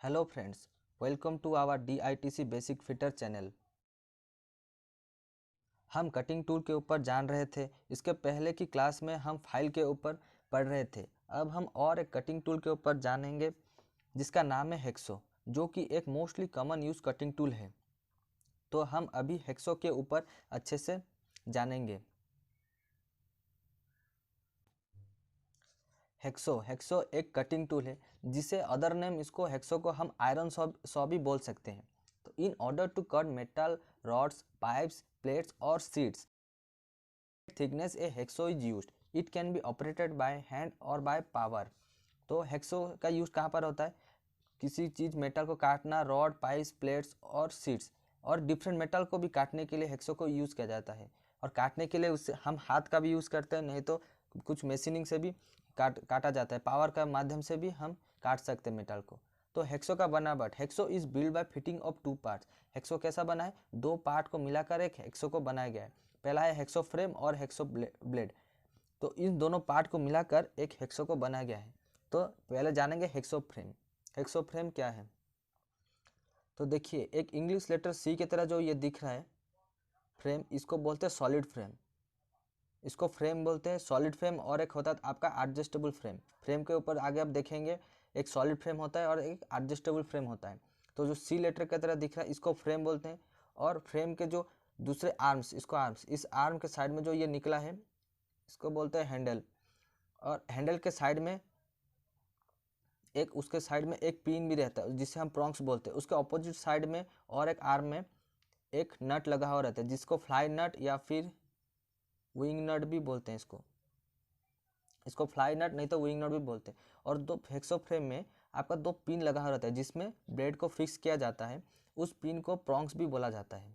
Hello friends, welcome to our DITC basic fitter channel. हम cutting tool के ऊपर जान रहे थे। इसके पहले की क्लास में हम फाइल के ऊपर पढ़ रहे थे। अब हम और एक कटिंग टूल के ऊपर जानेंगे जिसका नाम है हेक्सो, जो कि एक mostly common use cutting tool है। तो हम अभी हेक्सो के ऊपर अच्छे से जानेंगे। हेक्सो एक कटिंग टूल है, जिसे अदर नेम इसको हेक्सो को हम आयरन सॉ भी बोल सकते हैं। तो in order to cut metal rods, pipes, plates और sheets thickness a hacksaw is used. It can be operated by hand और बाय पावर। तो हेक्सो का यूज कहाँ पर होता है? किसी चीज़ मेटल को काटना, रॉड, पाइप्स, प्लेट्स और शीट्स और डिफरेंट मेटल को भी काटने के लिए हेक्सो को यूज़ किया जाता है। और काटने के लिए उससे हम हाथ का भी यूज़ करते हैं, नहीं तो कुछ मशीनिंग से भी काटा जाता है। पावर का माध्यम से भी हम काट सकते हैं मेटल को। तो हेक्सो का बनावट, hexo is build by fitting of two parts. Hexo कैसा बना है? दो पार्ट को मिलाकर एक हेक्सो को बनाया गया है। पहला है हेक्सो फ्रेम और हेक्सो ब्लेड। तो इन दोनों पार्ट को मिलाकर एक हेक्सो को बनाया गया है। तो पहले जानेंगे हेक्सो फ्रेम। हेक्सो फ्रेम क्या है? तो देखिए, एक इंग्लिश लेटर सी की तरह जो ये दिख रहा है फ्रेम, इसको बोलते हैं सॉलिड फ्रेम। इसको फ्रेम बोलते हैं, सॉलिड फ्रेम। और एक होता है आपका एडजस्टेबल फ्रेम। फ्रेम के ऊपर आगे आप देखेंगे एक सॉलिड फ्रेम होता है और एक एडजस्टेबल फ्रेम होता है। तो जो सी लेटर की तरह दिख रहा है इसको फ्रेम बोलते हैं। और फ्रेम के जो दूसरे आर्म्स, इसको आर्म्स, इस आर्म के साइड में जो ये निकला है इसको बोलते हैं हैंडल। और हैंडल के साइड में एक, उसके साइड में एक पिन भी रहता है जिसे हम प्रॉन्ग्स बोलते हैं। उसके ऑपोजिट साइड में और एक आर्म में एक नट लगा हुआ रहता है जिसको फ्लाई नट या फिर विंग नट भी बोलते हैं। इसको फ्लाई नट नहीं तो विंग नट भी बोलते हैं। और दो हेक्सो फ्रेम में आपका दो पिन लगा हुआ रहता है जिसमें ब्लेड को फिक्स किया जाता है। उस पिन को प्रॉन्ग्स भी बोला जाता है।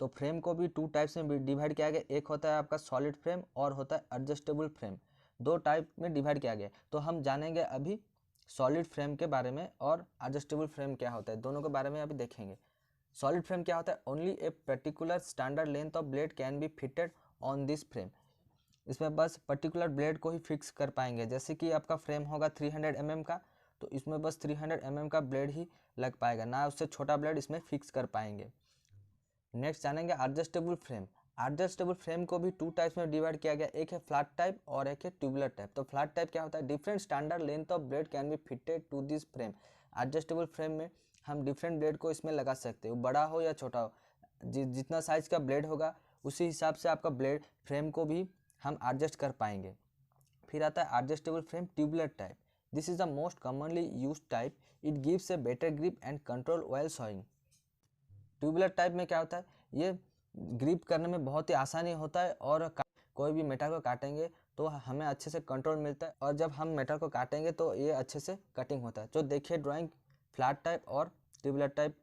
तो फ्रेम को भी टू टाइप्स में डिवाइड किया गया। एक होता है आपका सॉलिड फ्रेम और होता है एडजस्टेबल फ्रेम। दो टाइप में डिवाइड किया गया। तो हम जानेंगे अभी सॉलिड फ्रेम के बारे में और एडजस्टेबल फ्रेम क्या होता है, दोनों के बारे में अभी देखेंगे। सॉलिड फ्रेम क्या होता है? Only a particular standard length of blade can be fitted on this frame. इसमें बस पर्टिकुलर ब्लेड को ही फिक्स कर पाएंगे। जैसे कि आपका फ्रेम होगा 300 mm का, तो इसमें बस 300 mm का ब्लेड ही लग पाएगा, ना उससे छोटा ब्लेड इसमें फिक्स कर पाएंगे। नेक्स्ट जानेंगे एडजस्टेबल फ्रेम। एडजस्टेबल फ्रेम को भी टू टाइप्स में डिवाइड किया गया। एक है फ्लैट टाइप और एक है ट्यूबुलर टाइप। तो फ्लैट टाइप क्या होता है? Different standard length of blade can be fitted to this frame. Adjustable frame में हम डिफरेंट ब्लेड को इसमें लगा सकते हैं, बड़ा हो या छोटा हो। जितना साइज का ब्लेड होगा उसी हिसाब से आपका ब्लेड फ्रेम को भी हम एडजस्ट कर पाएंगे। फिर आता है adjustable frame tubular type. This is the most commonly used type. It gives a better grip and control while sawing. Tubular type में क्या होता है? ये ग्रिप करने में बहुत ही आसानी होता है और कोई भी मेटल को काटेंगे तो हमें अच्छे से कंट्रोल मिलता है। और जब हम मेटल को काटेंगे तो ये अच्छे से कटिंग होता है। तो देखिए ड्राइंग, फ्लैट टाइप और ट्यूबुलर टाइप।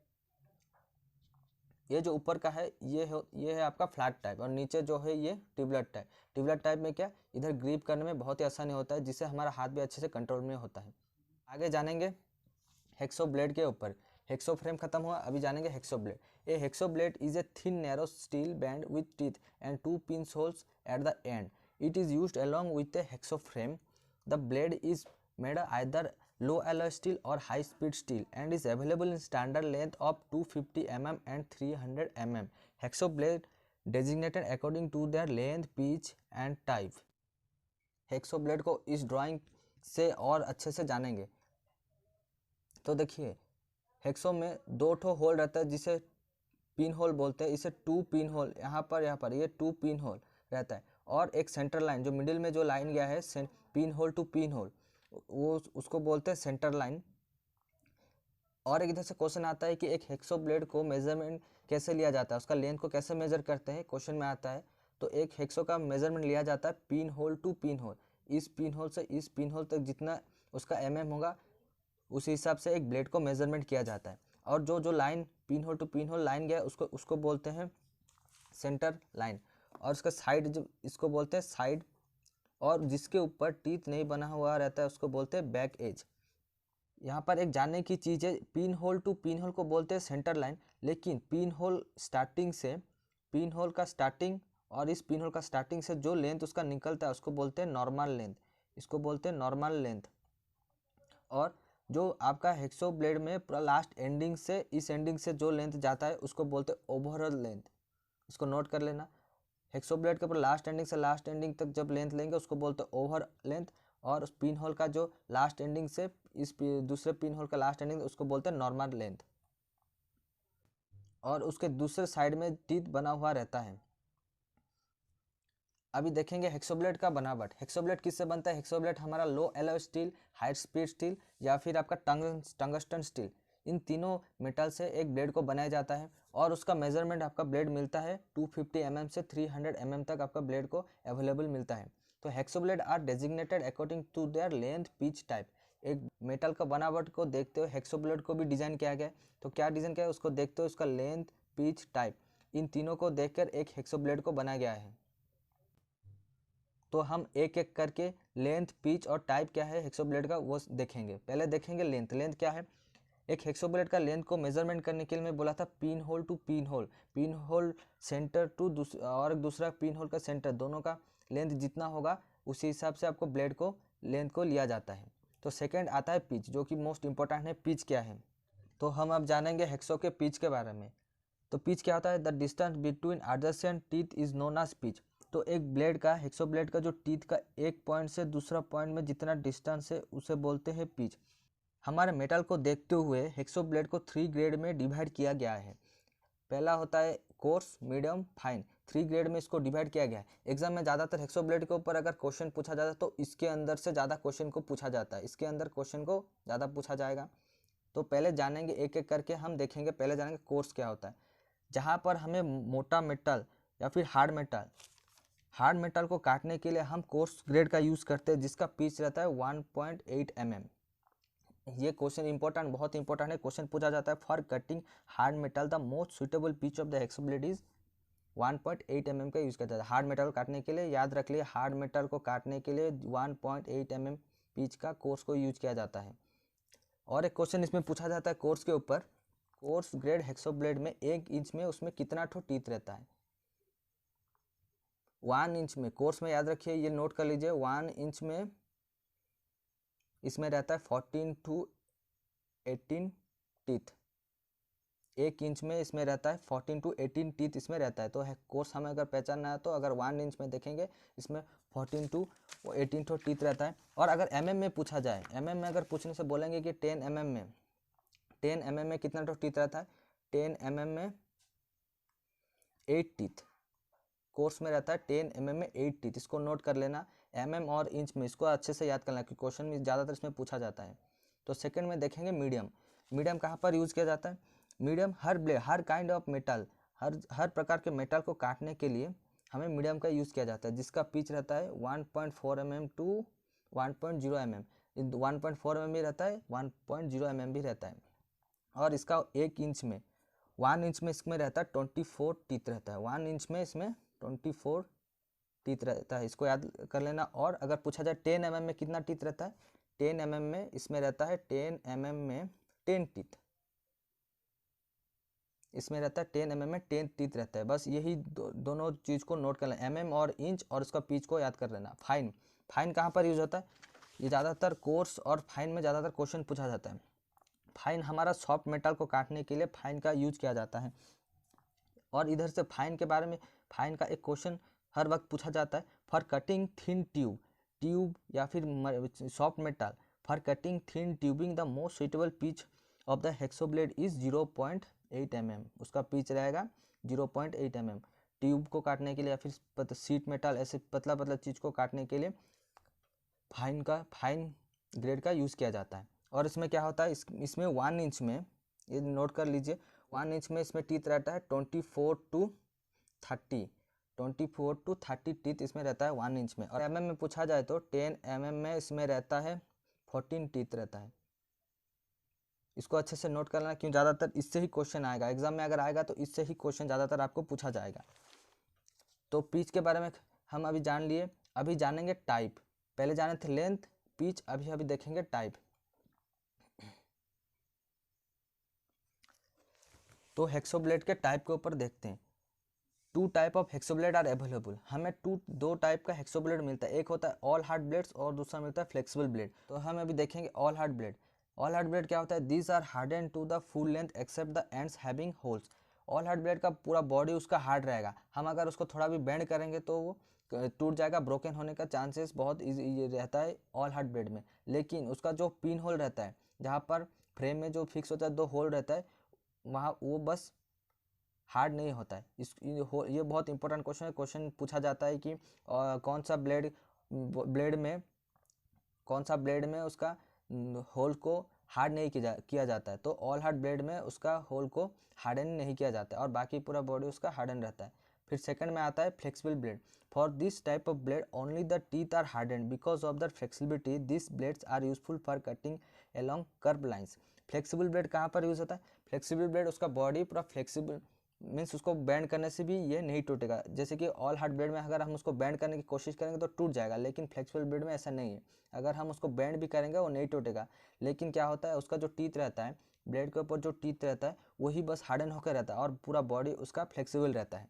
ये जो ऊपर का है ये है आपका फ्लैट टाइप और नीचे जो है ये ट्यूबुलर टाइप। ट्यूबुलर टाइप में क्या, इधर ग्रिप करने में बहुत ही आसानी होता है, जिससे हमारा हाथ भी अच्छे से कंट्रोल में होता है। आगे जानेंगे हेक्सो ब्लेड के ऊपर। हेक्सो फ्रेम खत्म हुआ, अभी जानेंगे hacksaw blade. A hacksaw blade is a thin narrow steel band with teeth and two pin holes at the end. It is used along with a hacksaw frame. The blade is made either low alloy steel or high speed steel and is available in standard length of 250 mm and 300 mm. Hexo blade designated according to their length, pitch and type. Hexo blade को इस drawing से और अच्छे से जानेंगे। तो देखिए, hexo में दो ठो होल रहता है जिसे पिन होल बोलते हैं। इसे टू पिन होल, यहाँ पर ये टू पिन होल रहता है। और एक सेंटर लाइन, जो मिडिल में जो लाइन गया है pin hole to pin hole, वो उसको बोलते हैं सेंटर लाइन। और एक इधर से क्वेश्चन आता है कि एक हेक्सो ब्लेड को मेजरमेंट कैसे लिया जाता है, उसका लेंथ को कैसे मेजर करते हैं, क्वेश्चन में आता है। तो एक हेक्सो का मेजरमेंट लिया जाता है pin hole to pin hole. इस पिन होल से इस पिन होल तक जितना उसका होगा, उसी हिसाब से एक ब्लेड को मेजरमेंट किया जाता है। और जो जो line pin hole to pin hole line गया उसको उसको बोलते हैं सेंटर लाइन। और उसका साइड, जो इसको बोलते हैं साइड। और जिसके ऊपर टीथ नहीं बना हुआ रहता है उसको बोलते हैं बैक एज। यहाँ पर एक जानने की चीज़ है, pin hole to pin hole को बोलते हैं सेंटर लाइन, लेकिन पिन होल स्टार्टिंग से, पिन होल का स्टार्टिंग और इस पिन होल का स्टार्टिंग से जो लेंथ उसका निकलता है उसको बोलते हैं नॉर्मल लेंथ। इसको बोलते हैं नॉर्मल लेंथ। और जो आपका हेक्सो ब्लेड में पूरा लास्ट एंडिंग से इस एंडिंग से जो लेंथ जाता है उसको बोलते हैं ओवरऑल लेंथ। इसको नोट कर लेना, हेक्सो ब्लेड के ऊपर लास्ट एंडिंग से लास्ट एंडिंग तक जब लेंथ लेंगे उसको बोलते हैं ओवर लेंथ, और उस पिन होल का जो लास्ट एंडिंग से इस दूसरे पिन होल का लास्ट एंडिंग उसको बोलते हैं नॉर्मल लेंथ। और उसके दूसरे साइड में टीथ बना हुआ रहता है। अभी देखेंगे हेक्सोब्लेड का बनावट। हेक्सोब्लेड किससे बनता है? हेक्सोब्लेड हमारा low alloy steel, high speed steel या फिर आपका टंगस्टन स्टील, इन तीनों मेटल से एक ब्लेड को बनाया जाता है। और उसका मेजरमेंट आपका ब्लेड मिलता है 250 mm से 300 mm तक आपका ब्लेड को अवेलेबल मिलता है। तो hacksaw blade are designated according to their length pitch type. एक मेटल का बनावट को देखते हुए हेक्सोब्लेड को भी डिजाइन किया गया है। तो क्या डिजाइन किया है उसको देखते हुए उसका लेंथ, पिच, टाइप, इन तीनों को देखकर एक हेक्सोब्लेड को बनाया गया है। तो हम एक एक करके लेंथ, पिच और टाइप क्या है हेक्सोब्लेड का वो देखेंगे। पहले देखेंगे लेंथ। लेंथ क्या है? एक हेक्सोब्लेड का लेंथ को मेजरमेंट करने के लिए मैं बोला था pin hole to pin hole, pin hole centre to और दूसरा पिन होल का सेंटर, दोनों का लेंथ जितना होगा उसी हिसाब से आपको ब्लेड को लेंथ को लिया जाता है। तो सेकेंड आता है पिच, जो कि मोस्ट इंपॉर्टेंट है। पिच क्या है? तो हम अब जानेंगे हेक्सो के पिच के बारे में। तो पिच क्या होता है? The distance between adjacent teeth is known as pitch. तो एक ब्लेड का, हेक्सो ब्लेड का जो टीथ का एक पॉइंट से दूसरा पॉइंट में जितना डिस्टेंस है उसे बोलते हैं पिच। हमारे मेटल को देखते हुए हेक्सो ब्लेड को 3 ग्रेड में डिवाइड किया गया है। पहला होता है कोर्स, मीडियम, फाइन। 3 ग्रेड में इसको डिवाइड किया गया है। एग्जाम में ज़्यादातर हेक्सो ब्लेड के ऊपर अगर क्वेश्चन पूछा जाता है तो इसके अंदर से ज़्यादा क्वेश्चन को पूछा जाता है, इसके अंदर क्वेश्चन को ज़्यादा पूछा जाएगा। तो पहले जानेंगे एक एक करके, हम देखेंगे। पहले जानेंगे कोर्स क्या होता है, जहाँ पर हमें मोटा मेटल या फिर हार्ड मेटल को काटने के लिए हम कोर्स ग्रेड का यूज़ करते हैं, जिसका पिच रहता है 1.8 mm। ये क्वेश्चन इंपॉर्टेंट, बहुत इंपॉर्टेंट है। क्वेश्चन पूछा जाता है for cutting hard metal the most suitable pitch of the hacksaw blade is 1.8 mm का यूज़ करता है। हार्ड मेटल काटने के लिए याद रख लिए, हार्ड मेटल को काटने के लिए 1.8 mm पिच का कोर्स को यूज किया जाता है। और एक क्वेश्चन इसमें पूछा जाता है कोर्स के ऊपर, कोर्स ग्रेड हेक्सो ब्लेड में 1 इंच में उसमें कितना ठो टीथ रहता है? 1 इंच में, कोर्स में याद रखिए, ये नोट कर लीजिए। 1 इंच में इसमें रहता है 14 to 18 टीथ। 1 इंच में इसमें रहता है 14 to 18 टीथ इसमें रहता है। तो कोर्स हमें अगर पहचानना है तो अगर 1 इंच में देखेंगे इसमें 14 to 18 ठो टीथ रहता है। और अगर mm में पूछा जाए, mm में अगर पूछने से बोलेंगे कि 10 mm में कितना ठो टीथ रहता है? 10 mm में 8 टीथ। कोर्स में रहता है 10 mm में 8 टीथ। इसको नोट कर लेना, mm और इंच में, इसको अच्छे से याद करना कि क्वेश्चन में ज़्यादातर इसमें पूछा जाता है। तो सेकंड में देखेंगे मीडियम। मीडियम कहाँ पर यूज़ किया जाता है? मीडियम हर काइंड ऑफ मेटल, हर प्रकार के मेटल को काटने के लिए हमें मीडियम का यूज़ किया जाता है, जिसका पिच रहता है 1.4 mm टू 1.0 mm। 1.4 mm भी रहता है, 1.0 mm भी रहता है। और इसका 1 इंच में, 1 इंच में इसमें रहता है 24 टीथ रहता है। 1 इंच में इसमें 24 टीथ रहता है, इसको याद कर लेना। और अगर पूछा जाए 10 mm में कितना टीथ रहता है? 10 mm में इसमें रहता है 10 mm में 10 टीथ। इसमें रहता है 10 mm में 10 टीथ रहता है। बस यही दोनों चीज़ को नोट कर लेना, mm और इंच, और उसका पिच को याद कर लेना। फाइन, फाइन कहाँ पर यूज होता है? ये ज़्यादातर कोर्स और फाइन में ज़्यादातर क्वेश्चन पूछा जाता है। फाइन हमारा सॉफ्ट मेटल को काटने के लिए फाइन का यूज किया जाता है। और इधर से फाइन के बारे में, फाइन का एक क्वेश्चन हर वक्त पूछा जाता है, फॉर कटिंग थिन ट्यूब या फिर soft metal, for cutting thin tubing the most suitable pitch of the hacksaw blade is 0.8 mm। उसका पिच रहेगा 0.8 mm। ट्यूब को काटने के लिए या फिर सीट मेटल, ऐसे पतला पतला चीज़ को काटने के लिए फाइन ग्रेड का यूज़ किया जाता है। और इसमें क्या होता है, इसमें 1 इंच में, ये नोट कर लीजिए, 1 इंच में इसमें टीथ रहता है 24 to 30 टीथ इसमें रहता है 1 इंच में। और mm में पूछा जाए तो 10 mm में इसमें रहता है 14 टीथ रहता है। इसको अच्छे से नोट कर लेना, क्यों ज़्यादातर इससे ही क्वेश्चन आएगा एग्जाम में। अगर आएगा तो इससे ही क्वेश्चन ज़्यादातर आपको पूछा जाएगा। तो पिच के बारे में हम अभी जान लिए, अभी जानेंगे टाइप। पहले जाने थे लेंथ, पिच, अभी देखेंगे टाइप। तो हेक्सो ब्लेड के टाइप के ऊपर देखते हैं। 2 type of hacksaw blade are available. हमें दो टाइप का हेक्सो ब्लेड मिलता है, एक होता है ऑल हार्ड ब्लेड्स और दूसरा मिलता है फ्लेक्सिबल ब्लेड। तो हम अभी देखेंगे all hard blade. All hard blade क्या होता है, these are harden to the full length except the ends having holes. All hard blade का पूरा बॉडी उसका हार्ड रहेगा, हम अगर उसको थोड़ा भी बेंड करेंगे तो वो टूट जाएगा, ब्रोकन होने का चांसेस बहुत ये रहता है ऑल हार्ड ब्लेड में। लेकिन उसका जो पिन होल रहता है, जहाँ पर फ्रेम में जो फिक्स होता है 2 होल रहता है, वहाँ वो बस हार्ड नहीं होता है। ये बहुत इंपॉर्टेंट क्वेश्चन है। क्वेश्चन पूछा जाता है कि कौन सा ब्लेड में उसका होल को हार्ड नहीं किया जाता है, तो ऑल हार्ड ब्लेड में उसका होल को हार्डन नहीं किया जाता है और बाकी पूरा बॉडी उसका हार्डन रहता है। फिर सेकंड में आता है flexible blade. For this type of blade only the teeth are harden because of the flexibility this blades are useful for cutting along curve lines. Flexible blade कहाँ पर यूज़ होता है, फ्लेक्सिबल ब्लेड उसका body पूरा flexible means उसको bend करने से भी ये नहीं टूटेगा। जैसे कि ऑल हार्ड ब्लेड में अगर हम उसको बैंड करने की कोशिश करेंगे तो टूट जाएगा, लेकिन फ्लेक्सिबल ब्लेड में ऐसा नहीं है, अगर हम उसको बैंड भी करेंगे वो नहीं टूटेगा। लेकिन क्या होता है, उसका जो टीथ रहता है, ब्लेड के ऊपर जो टीथ रहता है वही बस हार्डन होकर रहता है और पूरा बॉडी उसका फ्लेक्सिबल रहता है।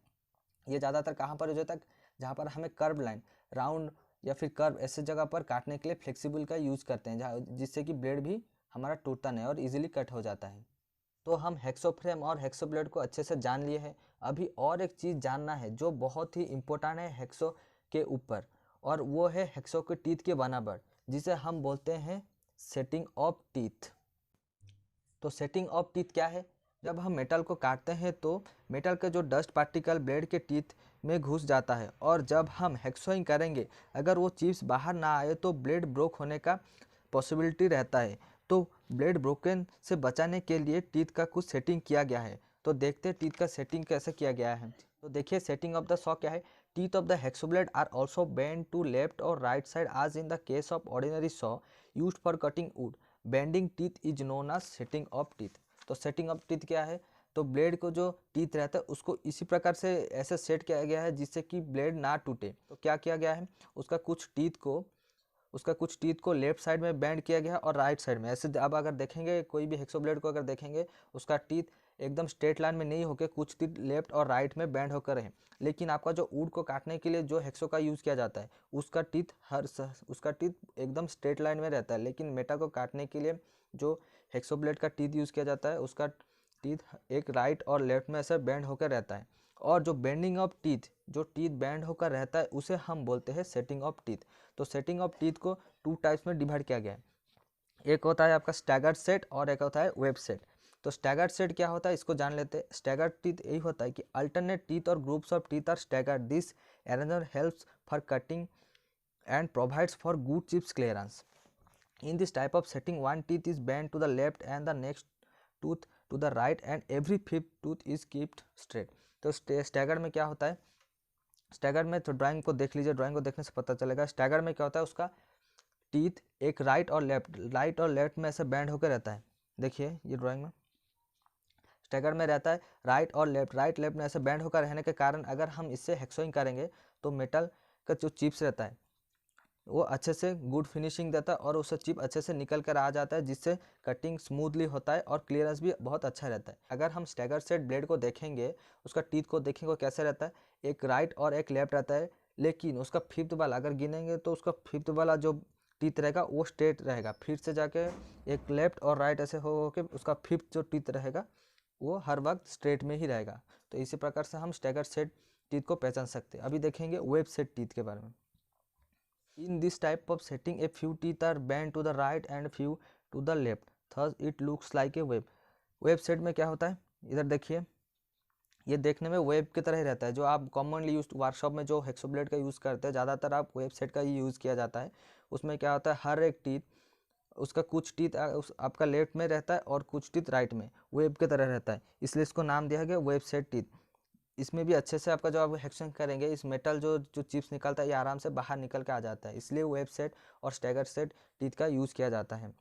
ये ज़्यादातर कहाँ पर यूज होता है, जहाँ पर हमें कर्व लाइन, राउंड या फिर कर्व ऐसे जगह पर काटने के लिए फ्लेक्सिबल का यूज़ करते हैं, जहाँ जिससे कि ब्लेड भी हमारा टूटता नहीं और ईजिली कट हो जाता है। तो हम हेक्सो फ्रेम और हेक्सो ब्लेड को अच्छे से जान लिए हैं। अभी और एक चीज़ जानना है जो बहुत ही इम्पोर्टेंट है हेक्सो के ऊपर, और वो है हेक्सो के टीथ के बनावट, जिसे हम बोलते हैं सेटिंग ऑफ टीथ। तो सेटिंग ऑफ टीथ क्या है, जब हम मेटल को काटते हैं तो मेटल के जो डस्ट पार्टिकल ब्लेड के टीथ में घुस जाता है, और जब हम हेक्सोइंग करेंगे अगर वो चिप्स बाहर ना आए तो ब्लेड ब्रोक होने का पॉसिबिलिटी रहता है। तो ब्लेड ब्रोकन से बचाने के लिए टीथ का कुछ सेटिंग किया गया है। तो देखते हैं टीथ का सेटिंग कैसे किया गया है। तो देखिए सेटिंग ऑफ द सॉ क्या है, teeth of the hacksaw blade are also bend to left और right side as in the case of ordinary saw used for cutting wood. Bending teeth is known as setting of teeth. तो setting of teeth क्या है, तो blade को जो teeth रहता है उसको इसी प्रकार से ऐसे सेट किया गया है जिससे कि ब्लेड ना टूटे। तो क्या किया गया है, उसका कुछ टीथ को लेफ्ट साइड में बेंड किया गया है और राइट साइड में ऐसे। अब अगर देखेंगे कोई भी हेक्सो ब्लेड को अगर देखेंगे, उसका टीथ एकदम स्ट्रेट लाइन में नहीं होकर कुछ टीथ लेफ्ट और राइट में बेंड होकर है। लेकिन आपका जो वुड को काटने के लिए जो हेक्सो का यूज़ किया जाता है उसका टीथ एकदम स्ट्रेट लाइन में रहता है, लेकिन मेटल को काटने के लिए जो हेक्सो ब्लेड का टीथ यूज़ किया जाता है उसका टीथ एक राइट और लेफ्ट में ऐसे बेंड होकर रहता है। और जो बेंडिंग ऑफ टीथ, जो टीथ बेंड होकर रहता है उसे हम बोलते हैं सेटिंग ऑफ टीथ। तो सेटिंग ऑफ टीथ को 2 टाइप्स में डिवाइड किया गया है। एक होता है आपका स्टैगर्ड सेट और एक होता है वेब सेट। तो स्टैगर्ड सेट क्या होता है इसको जान लेते हैं। स्टैगर्ड टीथ यही होता है कि अल्टरनेट टीथ और groups of teeth are staggered. This arrangement helps for cutting and provides for good chips clearance. In this type of setting, one teeth is bent to the left and the next tooth to the right and every fifth tooth is kept straight. तो staggered में क्या होता है, staggered में तो drawing को देख लीजिए, ड्राइंग को देखने से पता चलेगा। स्टैगर्ड में क्या होता है, उसका टीथ एक राइट और लेफ्ट में ऐसे बैंड होकर रहता है। देखिए ये ड्राइंग में स्टैगर्ड में रहता है राइट लेफ्ट में ऐसे बैंड होकर रहने के कारण अगर हम इससे हेक्सोइंग करेंगे तो मेटल का जो चिप्स रहता है वो अच्छे से गुड फिनिशिंग देता है और उससे चिप अच्छे से निकल कर आ जाता है, जिससे कटिंग स्मूथली होता है और क्लियरेंस भी बहुत अच्छा रहता है। अगर हम स्टैगर सेट ब्लेड को देखेंगे, उसका टीथ को देखेंगे कैसे रहता है, एक राइट और एक लेफ्ट रहता है, लेकिन उसका फिफ्थ वाला अगर गिनेंगे तो उसका फिफ्थ वाला जो टीथ रहेगा वो स्ट्रेट रहेगा, फिर से जाके एक लेफ्ट और राइट ऐसे हो के उसका फिफ्थ जो टीथ रहेगा वो हर वक्त स्ट्रेट में ही रहेगा। तो इसी प्रकार से हम स्टैगर सेट टीथ को पहचान सकते हैं। अभी देखेंगे वेब सेट टीथ के बारे में। In this type of setting, a few teeth are bent to the right and few to the left. Thus, it looks like a web. Web set में क्या होता है, इधर देखिए, ये देखने में वेब की तरह ही रहता है। जो आप कॉमनली यूज वर्कशॉप में जो हेक्सो ब्लेड का यूज़ करते हैं, ज़्यादातर आप वेब सेट का ही यूज़ किया जाता है। उसमें क्या होता है, हर एक टीथ उसका कुछ टीथ आपका लेफ्ट में रहता है और कुछ टीथ राइट में वेब की तरह रहता है, इसलिए इसको नाम दिया गया वेब सेट टीथ। इसमें भी अच्छे से आपका जो आप हेक्सोइंग करेंगे, इस मेटल जो चिप्स निकलता है ये आराम से बाहर निकल के आ जाता है, इसलिए वेब सेट और स्टैगर सेट टीथ का यूज़ किया जाता है।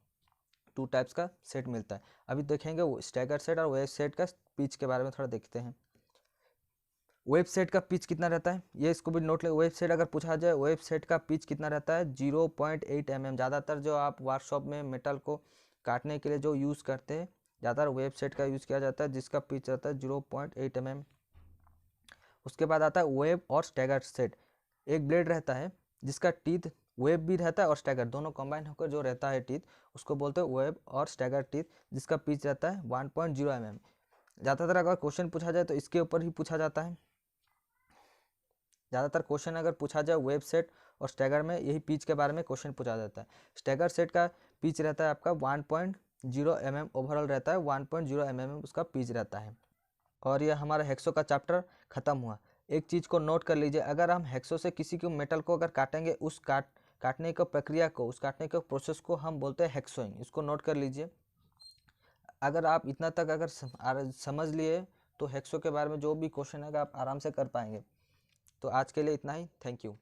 2 टाइप्स का सेट मिलता है। अभी देखेंगे स्टैगर सेट और वेब सेट का पिच के बारे में थोड़ा देखते हैं। वेब सेट का पिच कितना रहता है, ये इसको भी नोट ले। वेब सेट अगर पूछा जाए, वेब सेट का पिच कितना रहता है, 0.8 mm। ज़्यादातर जो आप वर्कशॉप में मेटल को काटने के लिए जो यूज़ करते हैं, ज़्यादातर वेब सेट का यूज़ किया जाता है, जिसका पिच रहता है 0.8 mm। उसके बाद आता है वेब और स्टैगर सेट। एक ब्लेड रहता है जिसका टीथ वेब भी रहता है और स्टैगर, दोनों कंबाइन होकर जो रहता है टीथ उसको बोलते हैं वेब और स्टैगर टीथ, जिसका पिच रहता है 1.0 mm। ज़्यादातर अगर क्वेश्चन पूछा जाए तो इसके ऊपर ही पूछा जाता है। ज़्यादातर क्वेश्चन अगर पूछा जाए वेब सेट और स्टैगर में यही पिच के बारे में क्वेश्चन पूछा जाता है। स्टैगर सेट का पिच रहता है आपका 1.0 mm, ओवरऑल रहता है 1.0 mm उसका पिच रहता है। और यह हमारा हेक्सो का चैप्टर ख़त्म हुआ। एक चीज़ को नोट कर लीजिए, अगर हम हेक्सो से किसी को मेटल को अगर काटेंगे, उस काटने की प्रक्रिया को, उस काटने के प्रोसेस को हम बोलते हैं हेक्सोइंग। इसको नोट कर लीजिए। अगर आप इतना तक अगर समझ लिए तो हेक्सो के बारे में जो भी क्वेश्चन है आप आराम से कर पाएंगे। तो आज के लिए इतना ही। Thank you.